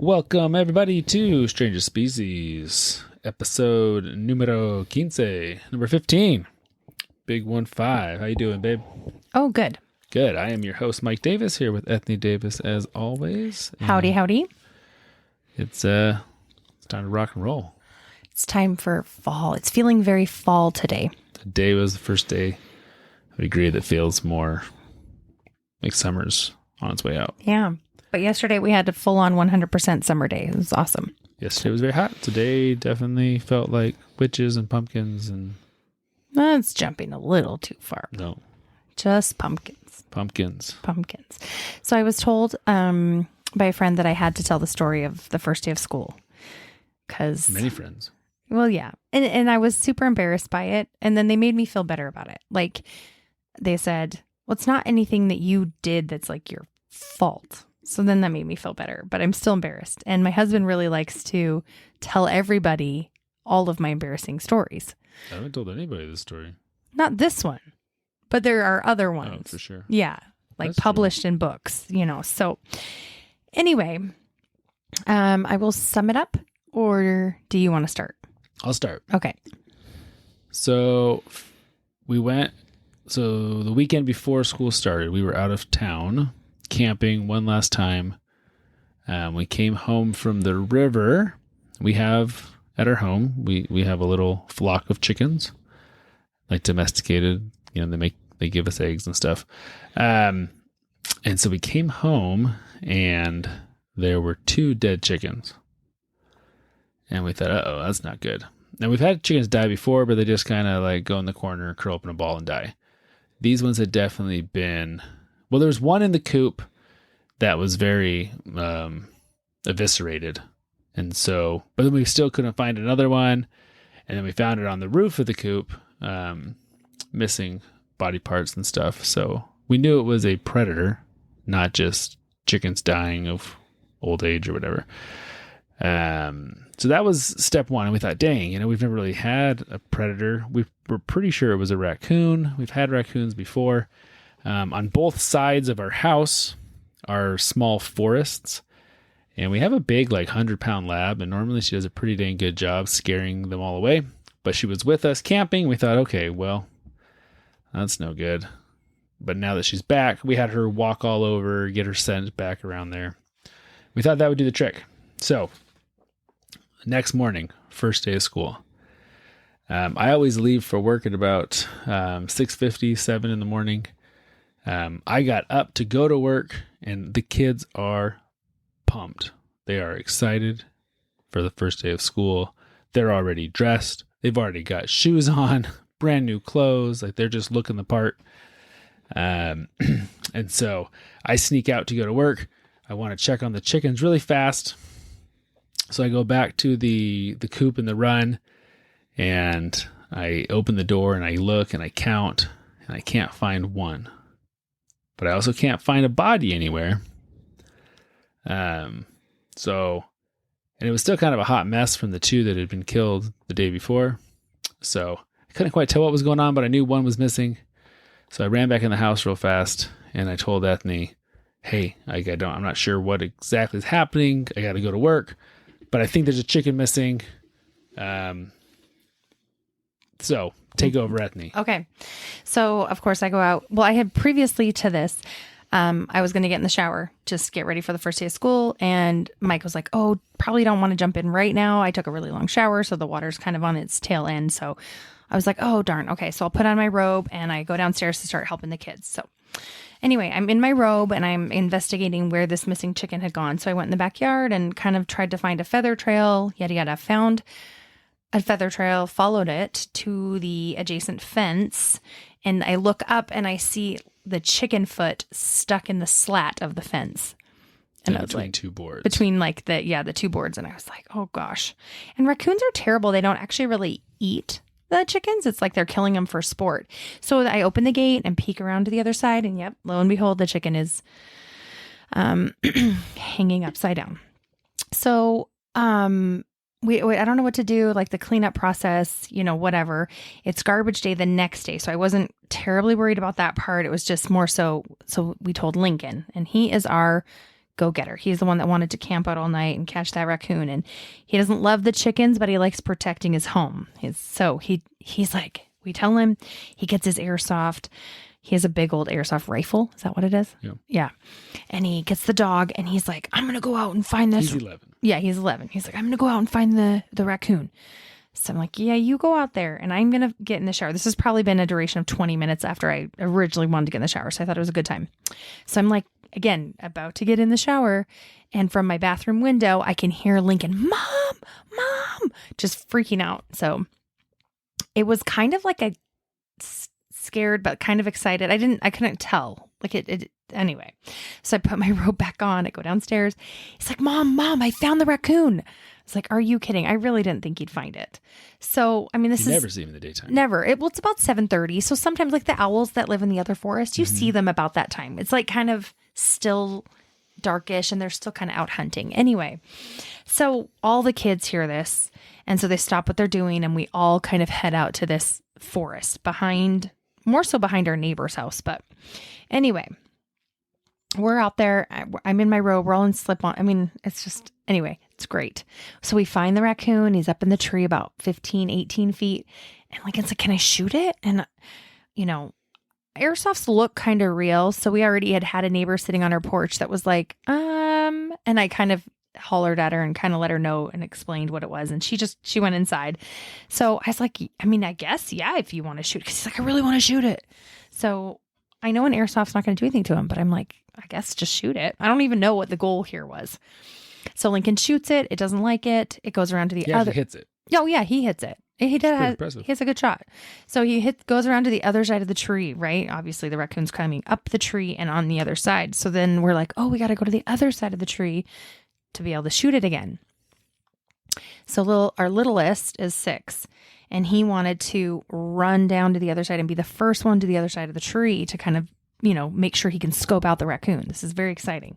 Welcome everybody to Stranger Species, episode numero 15, number 15. Big 15. How you doing, babe? Oh, good. Good. I am your host, Mike Davis, here with Ethne Davis as always. Howdy, howdy. It's time to rock and roll. It's time for fall. It's feeling very fall today. Today was the first day, I would agree, that feels more like summer's on its way out. Yeah. But yesterday we had a full-on 100% summer day. It was awesome. Yesterday was very hot. Today definitely felt like witches and pumpkins and... That's jumping a little too far. No. Just pumpkins. Pumpkins. So I was told by a friend that I had to tell the story of the first day of school. Because... Many friends. Well, yeah. And I was super embarrassed by it. And then they made me feel better about it. Like, they said, well, it's not anything that you did that's like your fault. So then that made me feel better, but I'm still embarrassed. And my husband really likes to tell everybody all of my embarrassing stories. I haven't told anybody this story. Not this one, but there are other ones. Oh, for sure. Yeah. Like That's published in books, So anyway, I will sum it up, or do you want to start? I'll start. Okay. So the weekend before school started, we were out of town camping one last time. We came home from the river. We have at our home, we have a little flock of chickens, like domesticated, they give us eggs and stuff. And so we came home and there were 2 dead chickens. And we thought, uh-oh, that's not good. And we've had chickens die before, but they just kind of like go in the corner, curl up in a ball and die. These ones had definitely been... Well, there was one in the coop that was very eviscerated. And so, but then we still couldn't find another one. And then we found it on the roof of the coop, missing body parts and stuff. So we knew it was a predator, not just chickens dying of old age or whatever. So that was step one. And we thought, dang, we've never really had a predator. We were pretty sure it was a raccoon. We've had raccoons before. On both sides of our house are small forests, and we have a big, 100-pound lab, and normally she does a pretty dang good job scaring them all away. But she was with us camping. We thought, okay, well, that's no good. But now that she's back, we had her walk all over, get her scent back around there. We thought that would do the trick. So, next morning, first day of school. I always leave for work at about 6:50, 7 in the morning. I got up to go to work, and the kids are pumped. They are excited for the first day of school. They're already dressed. They've already got shoes on, brand new clothes. Like, they're just looking the part. And so I sneak out to go to work. I want to check on the chickens really fast. So I go back to the coop in the run, and I open the door and I look and I count, and I can't find one. But I also can't find a body anywhere. And it was still kind of a hot mess from the 2 that had been killed the day before. So I couldn't quite tell what was going on, but I knew one was missing. So I ran back in the house real fast, and I told Ethne, hey, I'm not sure what exactly is happening. I got to go to work, but I think there's a chicken missing. So take over, Ethne. Okay. So, of course, I go out. Well, I had previously to this, I was going to get in the shower, just get ready for the first day of school. And Mike was like, oh, probably don't want to jump in right now. I took a really long shower, so the water's kind of on its tail end. So I was like, oh, darn. Okay. So I'll put on my robe and I go downstairs to start helping the kids. So anyway, I'm in my robe and I'm investigating where this missing chicken had gone. So I went in the backyard and kind of tried to find a feather trail, yada, yada. Found a feather trail, followed it to the adjacent fence, and I look up and I see the chicken foot stuck in the slat of the fence. And I was between like, 2 boards. Between the 2 boards. And I was like, oh gosh. And raccoons are terrible. They don't actually really eat the chickens. It's like they're killing them for sport. So I open the gate and peek around to the other side, and yep, lo and behold, the chicken is hanging upside down. So I don't know what to do, like the cleanup process, whatever. It's garbage day the next day. So I wasn't terribly worried about that part. It was just more so we told Lincoln, and he is our go getter. He's the one that wanted to camp out all night and catch that raccoon. And he doesn't love the chickens, but he likes protecting his home. He's like, we tell him, he gets his airsoft. He has a big old airsoft rifle. Is that what it is? Yeah. Yeah. And he gets the dog and he's like, I'm going to go out and find this. He's 11. Yeah, he's 11. He's like, I'm going to go out and find the raccoon. So I'm like, yeah, you go out there and I'm going to get in the shower. This has probably been a duration of 20 minutes after I originally wanted to get in the shower. So I thought it was a good time. So I'm like, again, about to get in the shower. And from my bathroom window, I can hear Lincoln, Mom, just freaking out. So it was kind of like a scared, but kind of excited. I couldn't tell. Like anyway. So I put my robe back on. I go downstairs. He's like, Mom, I found the raccoon. I was like, are you kidding? I really didn't think he'd find it. So, I mean, you never see him in the daytime. Never. It's about 7:30. So sometimes like the owls that live in the other forest, you see them about that time. It's like kind of still darkish and they're still kind of out hunting. Anyway, so all the kids hear this. And so they stop what they're doing and we all kind of head out to this forest more so behind our neighbor's house. But anyway, we're out there. I'm in my robe. We're all in slip-on. I mean, anyway, it's great. So we find the raccoon. He's up in the tree about 15, 18 feet. And Lincoln's like, can I shoot it? And, airsofts look kind of real. So we already had a neighbor sitting on our porch that was like, and I kind of hollered at her and kind of let her know and explained what it was. And she went inside. So I was like, I mean, I guess, yeah, if you want to shoot it. Cause he's like, I really want to shoot it. So I know an airsoft's not going to do anything to him, but I'm like, I guess just shoot it. I don't even know what the goal here was. So Lincoln shoots it. It doesn't like it. It goes around to the other. He hits it. Oh yeah, he hits it. He has a good shot. So goes around to the other side of the tree, right? Obviously the raccoon's coming up the tree and on the other side. So then we're like, oh, we got to go to the other side of the tree to be able to shoot it again. So our littlest is 6 and he wanted to run down to the other side and be the first one to the other side of the tree to kind of, make sure he can scope out the raccoon. This is very exciting.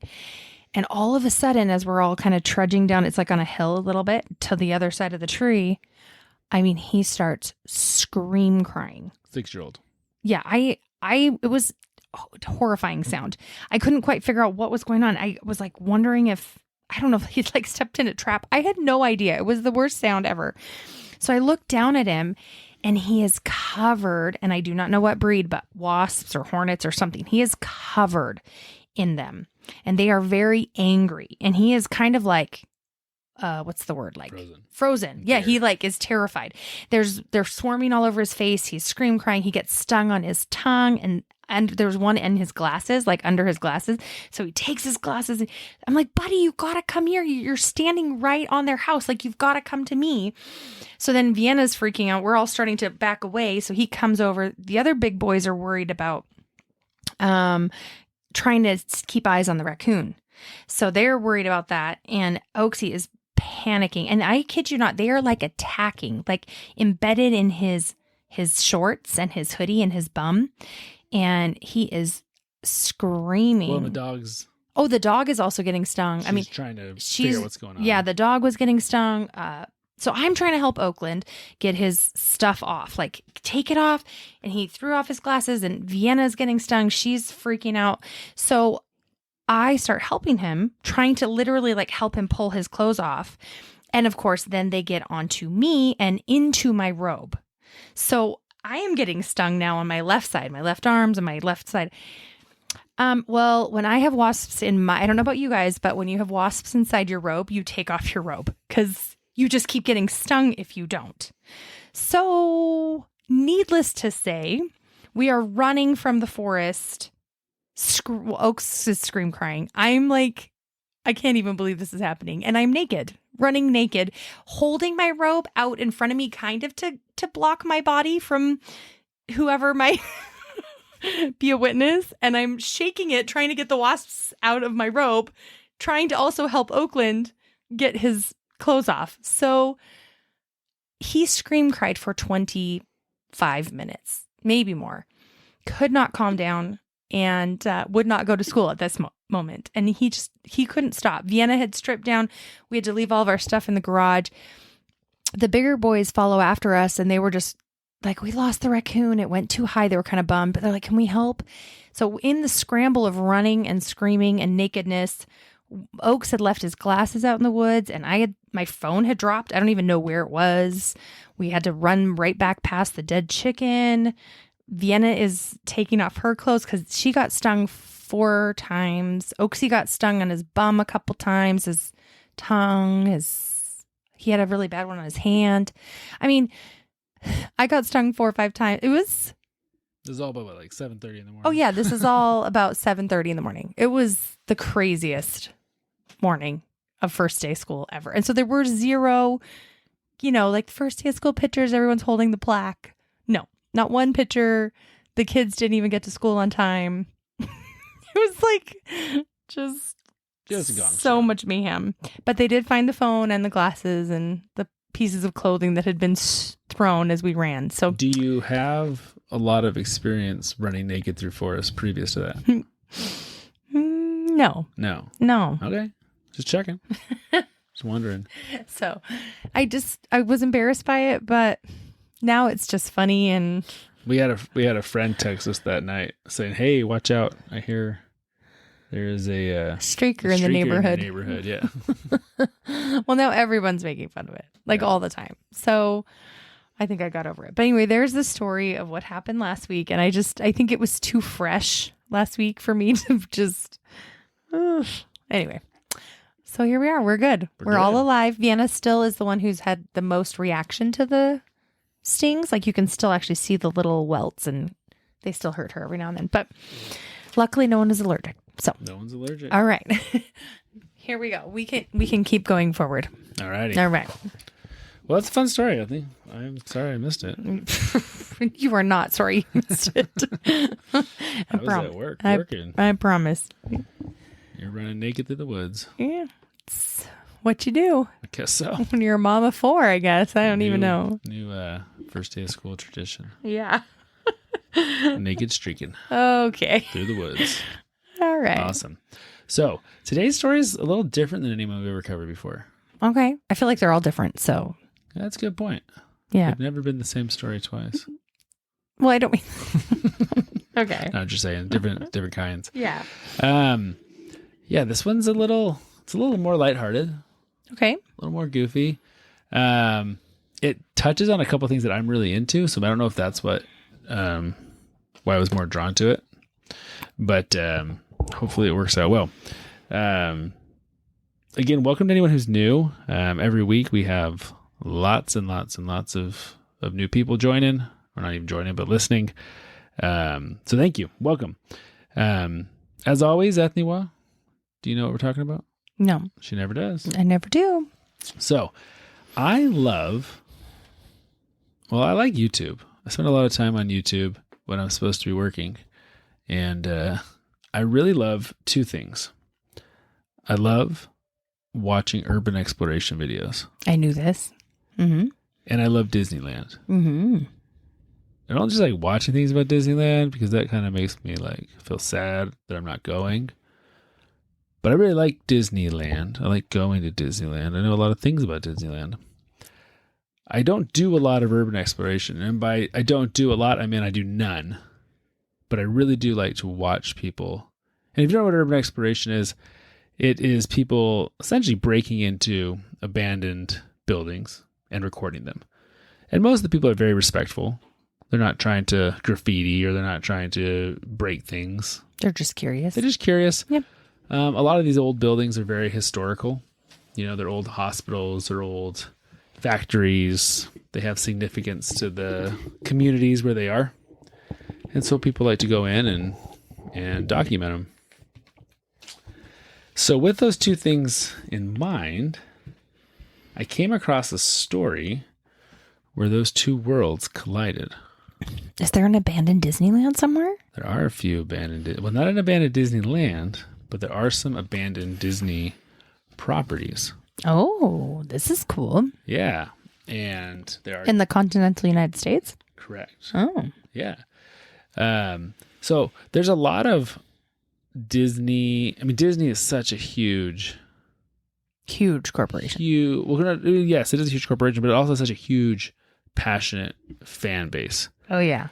And all of a sudden, as we're all kind of trudging down, it's like on a hill a little bit to the other side of the tree. I mean, he starts scream crying. 6-year-old. Yeah, it was a horrifying sound. I couldn't quite figure out what was going on. I was like wondering if he'd like stepped in a trap. I had no idea. It was the worst sound ever. So I looked down at him and he is covered, and I do not know what breed, but wasps or hornets or something. He is covered in them and they are very angry. And he is kind of like, what's the word? Like frozen. Yeah. He like is terrified. They're swarming all over his face. He's scream crying. He gets stung on his tongue and there's one in his glasses, like under his glasses. So he takes his glasses. And I'm like, buddy, you got to come here. You're standing right on their house. Like you've got to come to me. So then Vienna's freaking out. We're all starting to back away. So he comes over. The other big boys are worried about, trying to keep eyes on the raccoon. So they're worried about that. And Oaksy is panicking. And I kid you not, they are like attacking, like embedded in his shorts and his hoodie and his bum. And he is screaming. Well, the dog's... Oh, the dog is also getting stung. She's trying to figure out what's going on. Yeah, the dog was getting stung. So I'm trying to help Oakland get his stuff off, like take it off. And he threw off his glasses and Vienna's getting stung. She's freaking out. So I start helping him, trying to literally like help him pull his clothes off. And of course, then they get onto me and into my robe. So I am getting stung now on my left side, my left arms and my left side. Well, when I have wasps I don't know about you guys, but when you have wasps inside your robe, you take off your robe because you just keep getting stung if you don't. So needless to say, we are running from the forest. Oaks is scream crying. I'm like, I can't even believe this is happening. And I'm naked, running naked, holding my robe out in front of me, kind of to block my body from whoever might be a witness. And I'm shaking it, trying to get the wasps out of my robe, trying to also help Oakland get his clothes off. So he scream cried for 25 minutes, maybe more, could not calm down and would not go to school at this moment. And he couldn't stop. Vienna had stripped down. We had to leave all of our stuff in the garage. The bigger boys follow after us and they were just like, we lost the raccoon. It went too high. They were kind of bummed, but they're like, can we help? So in the scramble of running and screaming and nakedness, Oaks had left his glasses out in the woods, and my phone had dropped. I don't even know where it was. We had to run right back past the dead chicken. Vienna is taking off her clothes because she got stung 4 times. Oaksy got stung on his bum a couple times, his tongue, he had a really bad one on his hand. I mean, I got stung 4 or 5 times. This is all about like 7:30 in the morning. Oh yeah, this is all about 7:30 in the morning. It was the craziest morning of first day school ever. And so there were 0, like first day of school pictures, everyone's holding the plaque. No, not one picture. The kids didn't even get to school on time. It was like just so much mayhem. But they did find the phone and the glasses and the pieces of clothing that had been thrown as we ran. So do you have a lot of experience running naked through forest previous to that? No. Okay. Just checking. Just wondering. So I was embarrassed by it, but now it's just funny. And we had a friend text us that night saying, "Hey, watch out. I hear there's a streaker in the neighborhood." Yeah. Well, now everyone's making fun of it, all the time. So I think I got over it. But anyway, there's the story of what happened last week. And I think it was too fresh last week for me to just, anyway. So here we are. We're good. We're all alive. Vienna still is the one who's had the most reaction to the stings. Like you can still actually see the little welts and they still hurt her every now and then. But luckily no one is allergic. So no one's allergic. All right. Here we go. We can keep going forward. All righty. All right. Well, that's a fun story, I think. I'm sorry I missed it. You are not sorry you missed it. I was at work working. I promise. You're running naked through the woods. Yeah. It's what you do. I guess so. When you're a mom of 4, I guess. I don't even know. New first day of school tradition. Yeah. Naked streaking. Okay. Through the woods. All right. Awesome. So today's story is a little different than anyone we've ever covered before. Okay. I feel like they're all different, so. That's a good point. Yeah. They've never been the same story twice. Well, I don't mean. Okay. No, just saying different kinds. Yeah. Yeah, this one's a little more lighthearted. Okay. A little more goofy. It touches on a couple things that I'm really into, so I don't know if that's why I was more drawn to it. But hopefully it works out well. Again, welcome to anyone who's new. Every week we have lots and lots and lots of new people joining. Or not even joining, but listening. So thank you. Welcome. As always, Ethniwa, do you know what we're talking about? No. She never does. I never do. So I like YouTube. I spend a lot of time on YouTube when I'm supposed to be working. And I really love 2 things. I love watching urban exploration videos. I knew this. Mm-hmm. And I love Disneyland. Mm-hmm. I don't just like watching things about Disneyland because that kind of makes me like feel sad that I'm not going. But I really like Disneyland. I like going to Disneyland. I know a lot of things about Disneyland. I don't do a lot of urban exploration. And by I don't do a lot, I mean I do none. But I really do like to watch people. And if you don't know what urban exploration is, it is people essentially breaking into abandoned buildings and recording them. And most of the people are very respectful. They're not trying to graffiti or they're not trying to break things. They're just curious. They're just curious. Yep. A lot of these old buildings are very historical. You know, they're old hospitals, they're old factories. They have significance to the communities where they are. And so people like to go in and document them. So with those 2 things in mind, I came across a story where those 2 worlds collided. Is there an abandoned Disneyland somewhere? There are a few abandoned, well, not an abandoned Disneyland, but there are some abandoned Disney properties. Oh, this is cool. Yeah. And there are... In the continental United States? Correct. Oh. Yeah. So there's a lot of Disney. I mean, Disney is such a huge corporation. Yes, it is a huge corporation, but it also has such a huge, passionate fan base. Oh, yeah.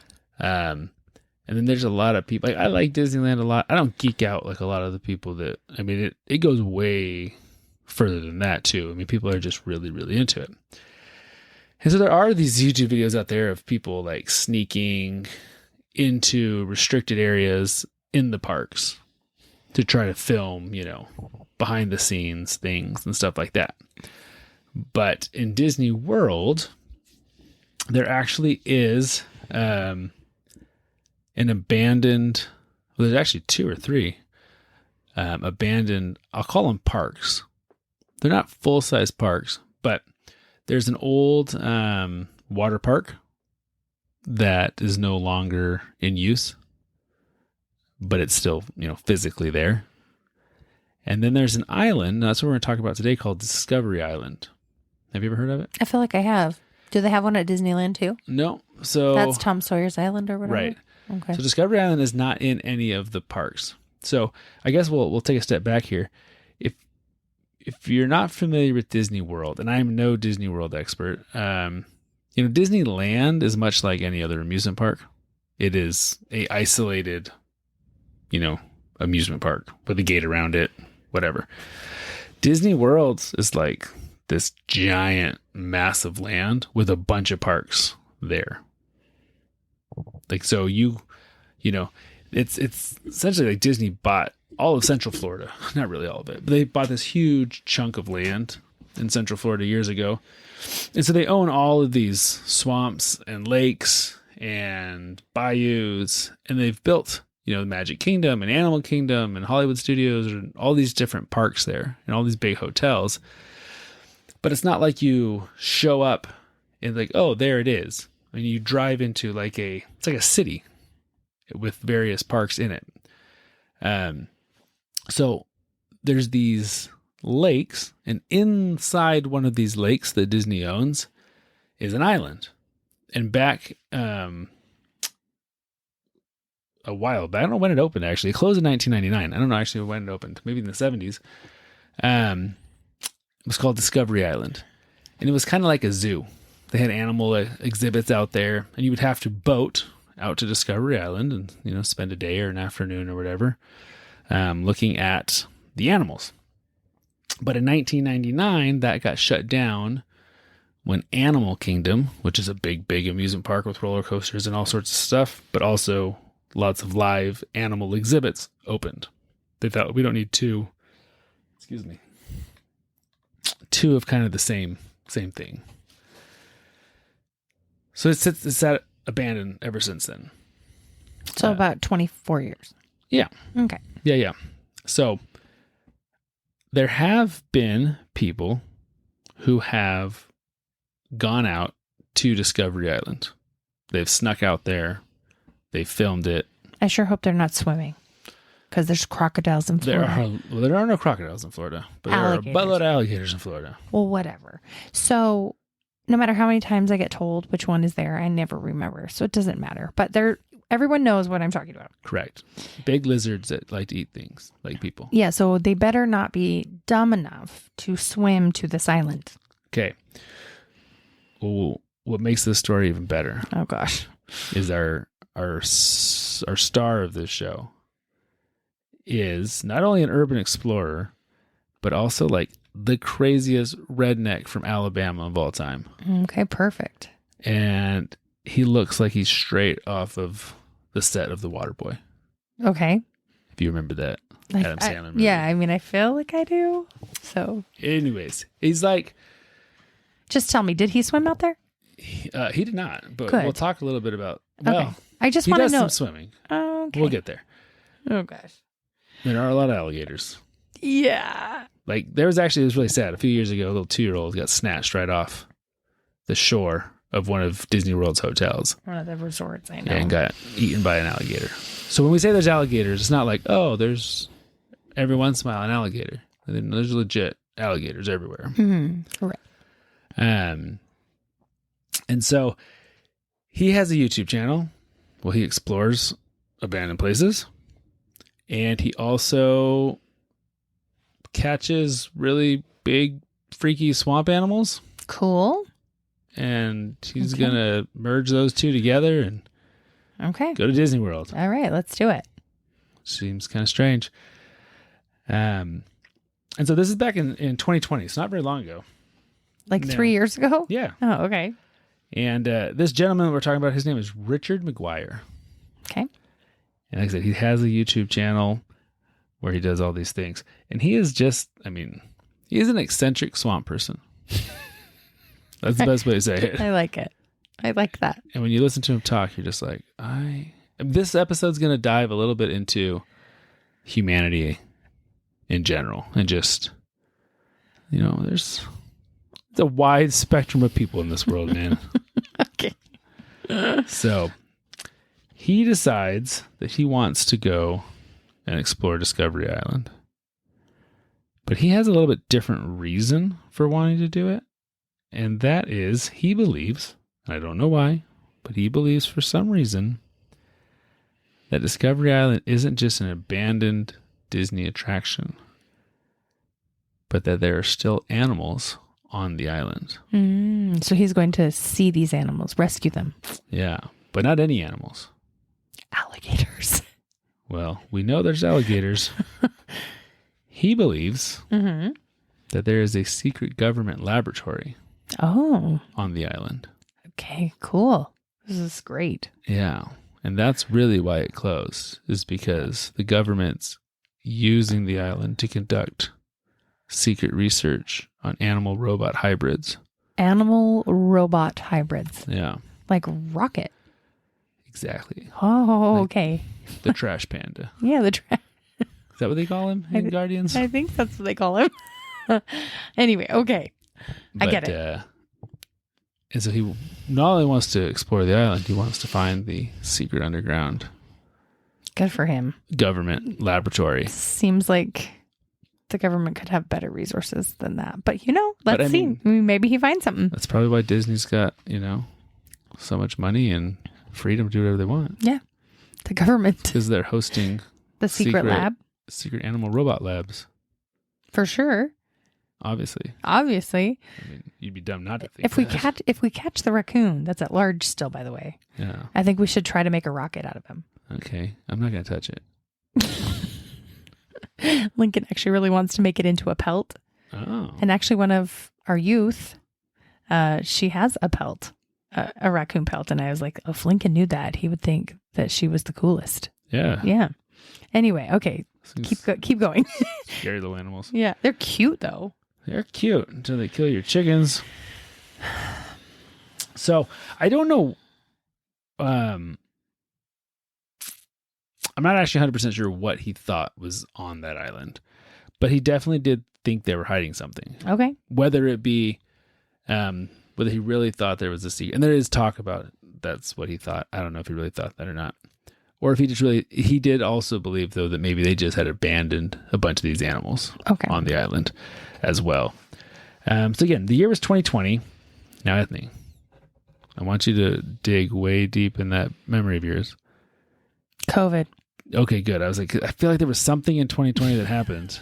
And then there's a lot of people. Like, I like Disneyland a lot. I don't geek out like a lot of the people that. I mean, it goes way further than that too. I mean, people are just really, really into it. And so there are these YouTube videos out there of people like sneaking into restricted areas in the parks to try to film, behind the scenes things and stuff like that. But in Disney World, there actually is an abandoned, well, there's actually 2 or 3 abandoned, I'll call them parks. They're not full-size parks, but there's an old water park that is no longer in use, but it's still, physically there. And then there's an island, that's what we're going to talk about today, called Discovery Island. Have you ever heard of it? I feel like I have. Do they have one at Disneyland too? No. So that's Tom Sawyer's Island or whatever? Right. Okay. So Discovery Island is not in any of the parks. So I guess we'll take a step back here. If you're not familiar with Disney World, and I'm no Disney World expert, Disneyland is much like any other amusement park. It is a isolated, amusement park with a gate around it, whatever. Disney World is like this giant, massive land with a bunch of parks there. Like, so it's essentially like Disney bought all of Central Florida. Not really all of it, but they bought this huge chunk of land in Central Florida years ago. And so they own all of these swamps and lakes and bayous, and they've built, the Magic Kingdom and Animal Kingdom and Hollywood Studios and all these different parks there and all these big hotels. But it's not like you show up and like, oh, there it is. I mean, you drive into it's like a city with various parks in it. So there's these lakes, and inside one of these lakes that Disney owns is an island. And back a while back, I don't know when it opened actually. It closed in 1999. I don't know actually when it opened, maybe in the 70s. It was called Discovery Island, and it was kind of like a zoo. They had animal exhibits out there, and you would have to boat out to Discovery Island and, spend a day or an afternoon or whatever, looking at the animals. But in 1999, that got shut down when Animal Kingdom, which is a big, big amusement park with roller coasters and all sorts of stuff, but also lots of live animal exhibits, opened. They thought, we don't need two of kind of the same thing. So it's sat abandoned ever since then. So about 24 years. Yeah. Okay. Yeah. So there have been people who have gone out to Discovery Island. They've snuck out there. They filmed it. I sure hope they're not swimming, because there's crocodiles in Florida. There are no crocodiles in Florida, but there are a buttload of alligators in Florida. Well, whatever. So no matter how many times I get told which one is there, I never remember. So it doesn't matter. But everyone knows what I'm talking about. Correct. Big lizards that like to eat things like people. Yeah, so they better not be dumb enough to swim to this island. Okay. Well, what makes this story even better? Oh gosh. Is our star of this show is not only an urban explorer, but also like the craziest redneck from Alabama of all time. Okay, perfect. And he looks like he's straight off of the set of The Waterboy. Okay. If you remember that Adam Sandler movie. Yeah, I mean, I feel like I do. So anyways, he's like... Just tell me, did he swim out there? He did not, but Good. We'll talk a little bit about... Well, okay. I just want to know. He does some swimming. Okay. We'll get there. Oh, gosh. There are a lot of alligators. Yeah. Like, it was really sad. A few years ago, a little 2-year-old got snatched right off the shore of one of Disney World's hotels. One of the resorts, I know. And got eaten by an alligator. So when we say there's alligators, it's not like, oh, there's every once in a while an alligator. There's legit alligators everywhere. Mm-hmm. Right. And so he has a YouTube channel. Well, he explores abandoned places. And he also catches really big, freaky swamp animals. Cool. And he's going to merge those two together and Okay. Go to Disney World. All right, let's do it. Seems kind of strange. And so this is back in 2020. It's not very long ago. Like 3 years ago? Yeah. Oh, okay. And this gentleman we're talking about, his name is Richard McGuire. Okay. And like I said, he has a YouTube channel where he does all these things. And he is just, he is an eccentric swamp person. That's the best way to say it. I like it. I like that. And when you listen to him talk, you're just like, this episode's going to dive a little bit into humanity in general. And just, there's a wide spectrum of people in this world, man. Okay. So he decides that he wants to go and explore Discovery Island. But he has a little bit different reason for wanting to do it. And that is, he believes, I don't know why, but he believes for some reason that Discovery Island isn't just an abandoned Disney attraction, but that there are still animals on the island. So he's going to see these animals, rescue them. Yeah, but not any animals. Alligators. Well, we know there's alligators. He believes that there is a secret government laboratory on the island. Okay, cool. This is great. Yeah, and that's really why it closed, is because the government's using the island to conduct secret research on animal-robot hybrids. Animal-robot hybrids. Yeah. Like Rocket. Exactly. Oh, Like okay. the trash panda. Yeah, Is that what they call him in Guardians? I think that's what they call him. Anyway, okay. I get it. And so he not only wants to explore the island, he wants to find the secret underground Good for him. government laboratory. Seems like the government could have better resources than that. But, let's see. Maybe he finds something. That's probably why Disney's got, so much money and freedom to do whatever they want. Yeah. The government. Because they're hosting The secret lab. Secret animal robot labs. For sure. Obviously. You'd be dumb not to think If we catch the raccoon, that's at large still, by the way. Yeah. I think we should try to make a rocket out of him. Okay. I'm not going to touch it. Lincoln actually really wants to make it into a pelt. Oh. And actually one of our youth, she has a pelt, a raccoon pelt. And I was like, if Lincoln knew that, he would think that she was the coolest. Yeah. Yeah. Anyway, okay. Keep going. Scary little animals. Yeah. They're cute though. They're cute until they kill your chickens. So I don't know. I'm not actually 100% sure what he thought was on that island, but he definitely did think they were hiding something. Okay. Whether it be, whether he really thought there was a secret, and there is talk about it. That's what he thought. I don't know if he really thought that or not. Or if he did also believe, though, that maybe they just had abandoned a bunch of these animals on the island as well. So again, the year was 2020. Now, Ethne, I want you to dig way deep in that memory of yours. COVID. Okay, good. I was like, I feel like there was something in 2020 that happened.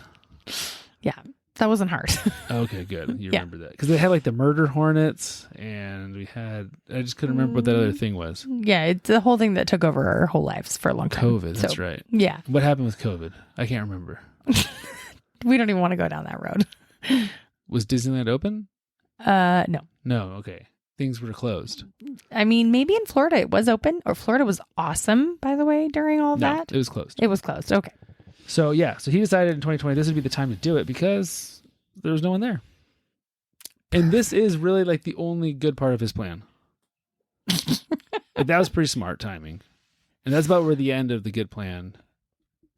Yeah, that wasn't hard. Okay, good. You remember that. Because they had like the murder hornets, and I just couldn't remember what that other thing was. Yeah, it's the whole thing that took over our whole lives for a long time. COVID, that's right. Yeah. What happened with COVID? I can't remember. We don't even want to go down that road. Was Disneyland open? No. No, okay. Things were closed. I mean, maybe in Florida it was open, or Florida was awesome, by the way, during all that. It was closed. It was closed. Okay. So he decided in 2020 this would be the time to do it because there was no one there. And this is really like the only good part of his plan. That was pretty smart timing. And that's about where the end of the good plan.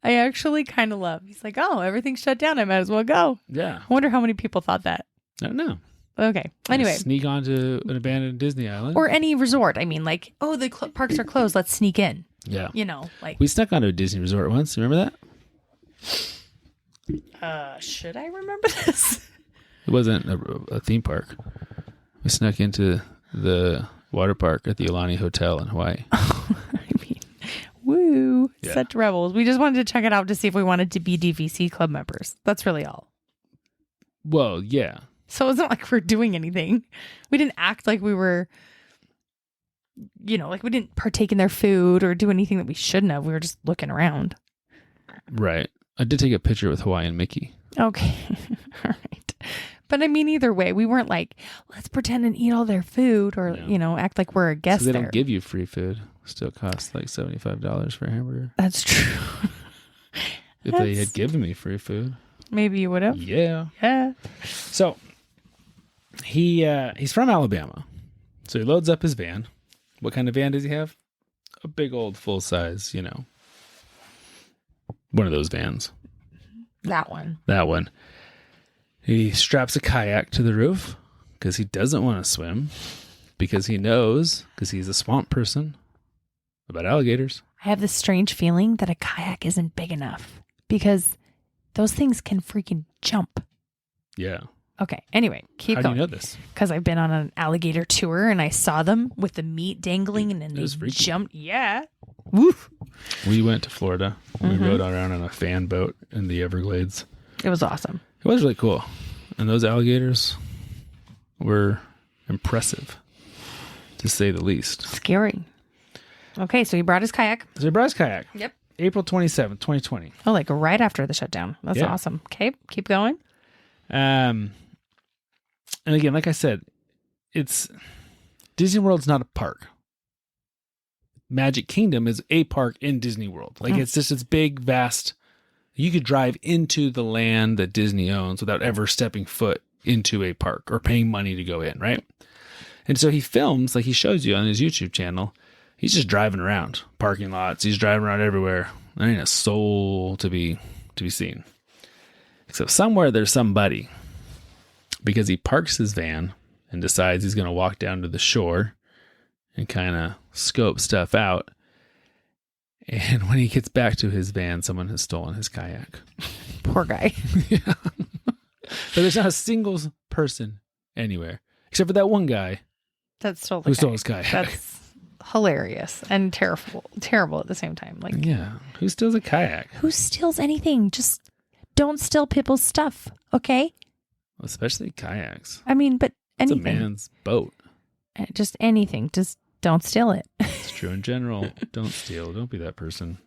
I actually kind of love. He's like, oh, everything's shut down. I might as well go. Yeah. I wonder how many people thought that. I don't know. Okay. Anyway. Sneak onto an abandoned Disney island. Or any resort. I mean, like, oh, the parks are closed. Let's sneak in. Yeah. We snuck onto a Disney resort once. You remember that? Should I remember this? It wasn't a theme park. We snuck into the water park at the Aulani Hotel in Hawaii. Woo. Yeah. Such rebels. We just wanted to check it out to see if we wanted to be DVC club members. That's really all. Well, yeah. So it's not like we're doing anything. We didn't act like we were like we didn't partake in their food or do anything that we shouldn't have. We were just looking around. Right. I did take a picture with Hawaiian Mickey. Okay. All right. But I mean, either way, we weren't like, let's pretend and eat all their food or, act like we're a guest So they there. don't give you free food. Still costs like $75 for a hamburger. That's true. If they had given me free food. Maybe you would have. Yeah. Yeah. So he's from Alabama. So he loads up his van. What kind of van does he have? A big old full size, one of those vans. That one. That one. He straps a kayak to the roof because he doesn't want to swim because he knows, because he's a swamp person, about alligators. I have this strange feeling that a kayak isn't big enough because those things can freaking jump. Yeah. Okay. Anyway, keep going. How do you know this? Because I've been on an alligator tour and I saw them with the meat dangling and then they jumped. Yeah. Woof. We went to Florida. We rode around on a fan boat in the Everglades. It was awesome. It was really cool. And those alligators were impressive, to say the least. Scary. Okay, so he brought his kayak. So he brought his kayak. Yep. April 27th, 2020. Oh, like right after the shutdown. That's awesome. Okay, keep going. And again, like I said, it's Disney World's not a park. Magic Kingdom is a park in Disney World. Like it's just this big, vast. You could drive into the land that Disney owns without ever stepping foot into a park or paying money to go in, right? And so he films, like he shows you on his YouTube channel. He's just driving around parking lots. He's driving around everywhere. There ain't a soul to be seen. Except somewhere there's somebody, because he parks his van and decides he's going to walk down to the shore and kind of scope stuff out. And when he gets back to his van, someone has stolen his kayak. Poor guy. Yeah. But there's not a single person anywhere, except for that one guy That stole who stole his kayak. That's hilarious and terrible at the same time. Like, yeah. Who steals a kayak? who steals anything? Just don't steal people's stuff, okay? Especially kayaks. I mean, but anything. It's a man's boat. Just anything. Just don't steal it. It's true in general. Don't steal. Don't be that person.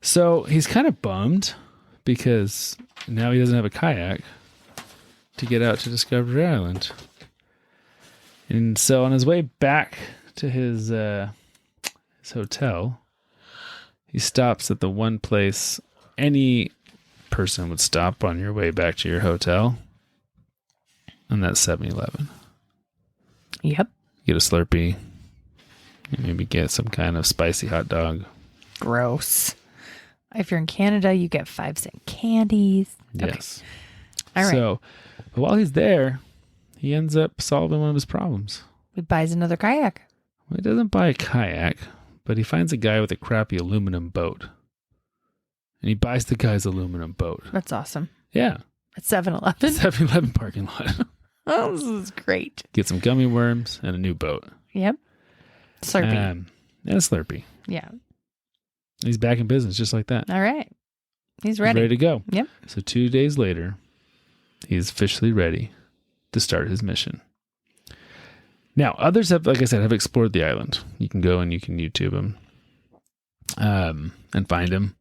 So he's kind of bummed because now he doesn't have a kayak to get out to Discovery Island. And so on his way back to his hotel, he stops at the one place any person would stop on your way back to your hotel, and that's 7-Eleven. Yep. Get a Slurpee. Maybe get some kind of spicy hot dog. Gross. If you're in Canada, you get 5-cent candies. Yes. Okay. All right. So, but while he's there, he ends up solving one of his problems. He buys another kayak. Well, he doesn't buy a kayak, but he finds a guy with a crappy aluminum boat. And he buys the guy's aluminum boat. That's awesome. Yeah. At 7-Eleven. 7-Eleven parking lot. Oh, this is great. Get some gummy worms and a new boat. Yep. Slurpee. And a Slurpee. Yeah. He's back in business just like that. All right. He's ready. He's ready to go. Yep. So 2 days later, he's officially ready to start his mission. Now, others have, like I said, have explored the island. You can go and you can YouTube them and find them.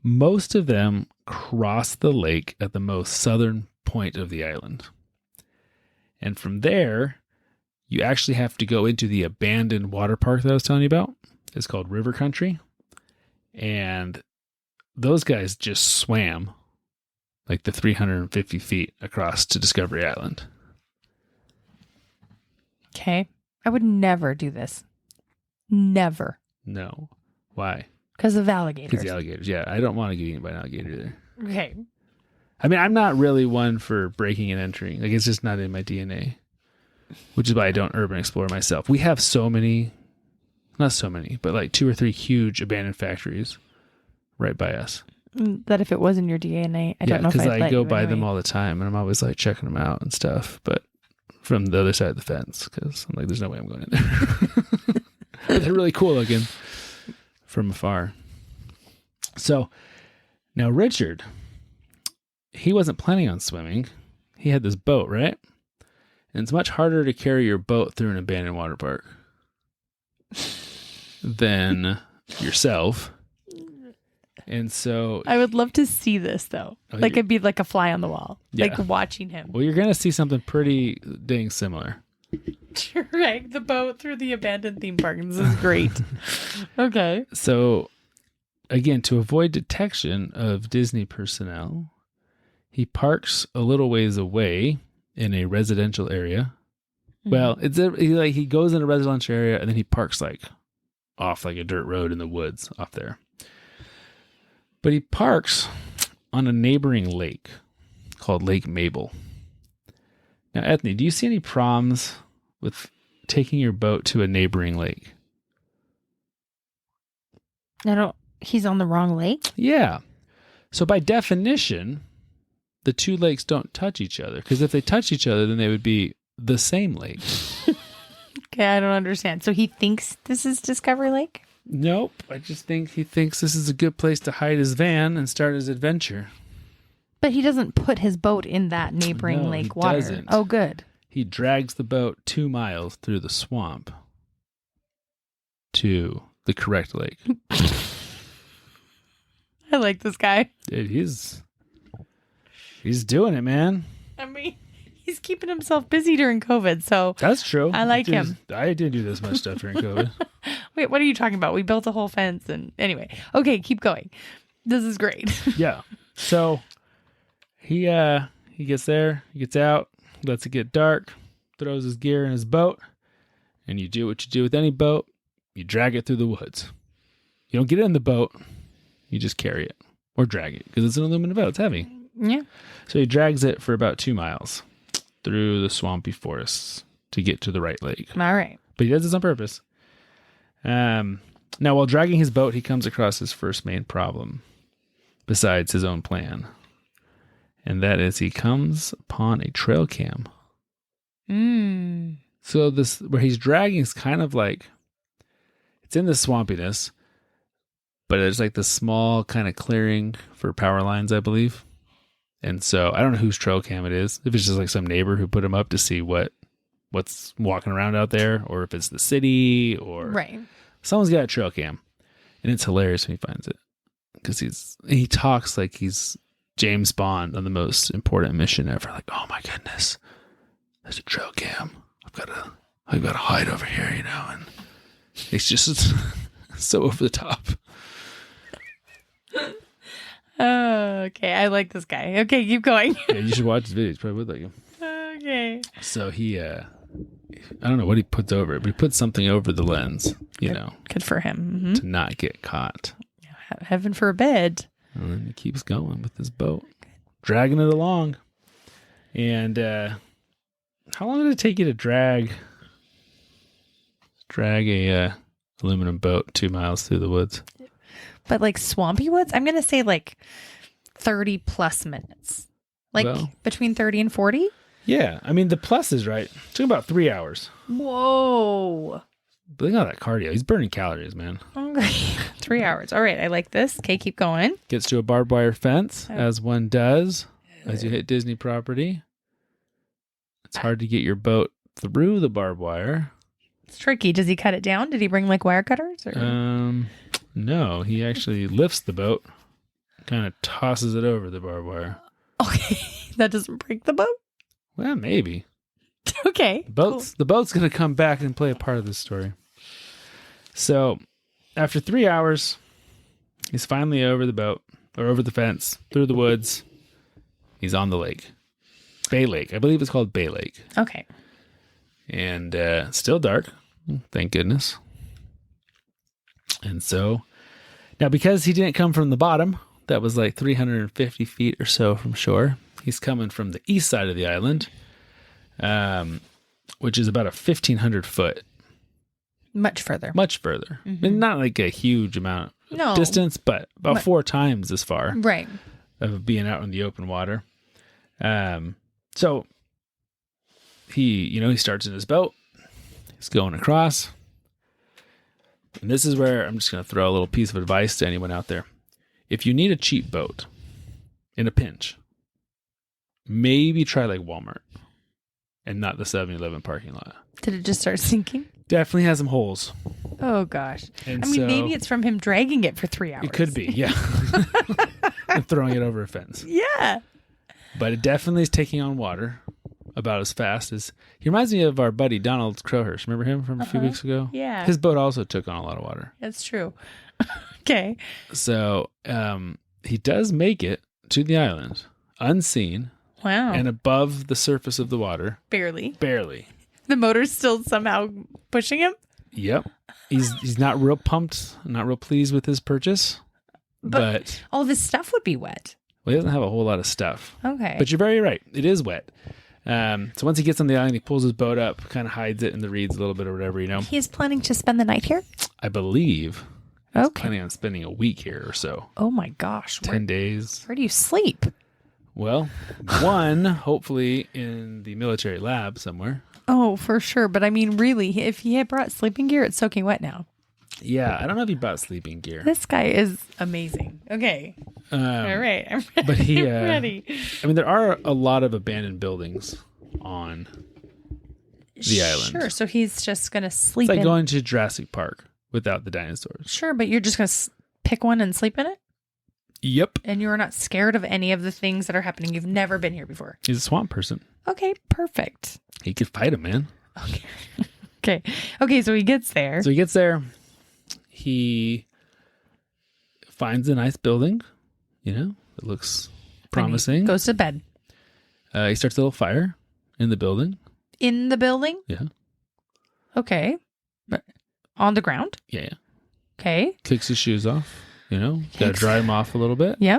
Most of them cross the lake at the most southern point of the island. And from there, you actually have to go into the abandoned water park that I was telling you about. It's called River Country. And those guys just swam like the 350 feet across to Discovery Island. Okay. I would never do this. Never. No. Why? Because of alligators. Because the alligators. Yeah, I don't want to get eaten by an alligator either. Okay. I mean, I'm not really one for breaking and entering. Like, it's just not in my DNA. Which is why I don't urban explore myself. We have so many, not so many, but like 2 or 3 huge abandoned factories right by us. That if it was in your DNA, I don't know if because I'd I let go you by them anyway. all the time, and I'm always like checking them out and stuff. But from the other side of the fence, because I'm like, there's no way I'm going in there. But they're really cool looking from afar. So now Richard, he wasn't planning on swimming. He had this boat, right? And it's much harder to carry your boat through an abandoned water park. than yourself. And so I would love to see this, though. Like, it'd be like a fly on the wall. Yeah. Like, watching him. Well, you're going to see something pretty dang similar. Drag the boat through the abandoned theme park. This is great. Okay. So, again, to avoid detection of Disney personnel, he parks a little ways away in a residential area. Mm-hmm. Well, he goes in a residential area and then he parks like off like a dirt road in the woods off there. But he parks on a neighboring lake called Lake Mabel. Now, Ethne, do you see any problems with taking your boat to a neighboring lake? He's on the wrong lake? Yeah. So by definition, the two lakes don't touch each other. Because if they touch each other, then they would be the same lake. Okay, I don't understand. So he thinks this is Discovery Lake? Nope. I just think he thinks this is a good place to hide his van and start his adventure. But he doesn't put his boat in that neighboring lake water. Doesn't. Oh, good. He drags the boat 2 miles through the swamp to the correct lake. I like this guy. Dude, he's doing it, man. I mean, he's keeping himself busy during COVID, so that's true. I like him. I didn't do this much stuff during COVID. Wait, what are you talking about? We built a whole fence, and anyway, okay, keep going. This is great. Yeah. So he gets there, he gets out, lets it get dark, throws his gear in his boat, and you do what you do with any boat. You drag it through the woods. You don't get it in the boat. You just carry it or drag it because it's an aluminum boat. It's heavy. Yeah. So he drags it for about 2 miles through the swampy forests to get to the right lake. All right. But he does this on purpose. Now, while dragging his boat, he comes across his first main problem besides his own plan. And that is he comes upon a trail cam. So this, where he's dragging is kind of like, it's in the swampiness, but it's like the small kind of clearing for power lines, I believe. And so I don't know whose trail cam it is. If it's just like some neighbor who put him up to see what's walking around out there, or if it's the city, or right. Someone's got a trail cam. And it's hilarious when he finds it. Because he talks like he's James Bond on the most important mission ever. Like, oh my goodness, there's a trail cam. I've got to hide over here, you know. And it's so over the top. Okay, I like this guy. Okay, keep going. Yeah, you should watch his videos. Probably would like him. Okay. So he, I don't know what he puts over it, but he puts something over the lens, you know. Good for him. Mm-hmm. To not get caught. Heaven forbid. And then he keeps going with his boat, dragging it along. And how long did it take you to drag a aluminum boat 2 miles through the woods? But like swampy woods, I'm going to say like 30 plus minutes. Like between 30 and 40? Yeah. I mean, the plus is right. It took about 3 hours. Whoa. But look at all that cardio. He's burning calories, man. Okay. 3 hours. All right. I like this. Okay, keep going. Gets to a barbed wire fence, as one does, as you hit Disney property. It's hard to get your boat through the barbed wire. It's tricky. Does he cut it down? Did he bring like wire cutters? Or? No, he actually lifts the boat, kind of tosses it over the barbed wire. Okay. That doesn't break the boat? Well, maybe. Okay. The boat's going to come back and play a part of this story. So, after 3 hours, he's finally over the boat, or over the fence, through the woods. He's on the lake. Bay Lake. I believe it's called Bay Lake. Okay. And still dark. Thank goodness. And so, now because he didn't come from the bottom, that was like 350 feet or so from shore, he's coming from the east side of the island, which is about a 1,500 foot. Much further. Mm-hmm. And not like a huge amount of distance, but about 4 times as far. Right. Of being out in the open water. So he starts in his boat. He's going across. And this is where I'm just going to throw a little piece of advice to anyone out there. If you need a cheap boat in a pinch, maybe try like Walmart and not the 7-Eleven parking lot. Did it just start sinking? Definitely has some holes. Oh, gosh. And I mean, so, maybe it's from him dragging it for 3 hours. It could be, yeah. And throwing it over a fence. Yeah. But it definitely is taking on water about as fast as... He reminds me of our buddy Donald Crowhurst. Remember him from a few weeks ago? Yeah. His boat also took on a lot of water. That's true. Okay. So he does make it to the island, unseen, Wow. and above the surface of the water. Barely. Barely. The motor's still somehow pushing him? Yep. He's not real pumped, not real pleased with his purchase. But all of his stuff would be wet. Well, he doesn't have a whole lot of stuff. Okay. But you're very right. It is wet. So once he gets on the island, he pulls his boat up, kind of hides it in the reeds a little bit or whatever, you know. He's planning to spend the night here? I believe he's Okay. planning on spending a week here or so. Oh my gosh. 10 days. Where do you sleep? Well, one, hopefully in the military lab somewhere. Oh, for sure. But I mean, really, if he had brought sleeping gear, it's soaking wet now. Yeah, I don't know if he brought sleeping gear. This guy is amazing. Okay. All right. I'm ready. But he, I'm ready. I mean, there are a lot of abandoned buildings on the island. Sure. So he's just going to sleep It's like in. going to Jurassic Park without the dinosaurs. Sure, but you're just going to pick one and sleep in it? Yep. And you're not scared of any of the things that are happening. You've never been here before. He's a swamp person. Okay, perfect. He could fight him, man. Okay, so he gets there. So he gets there. He finds a nice building, you know, it looks promising. And he goes to bed. He starts a little fire in the building. In the building? Yeah. Okay. But on the ground? Yeah. Okay. Kicks his shoes off, you know, got to dry them off a little bit. Yeah.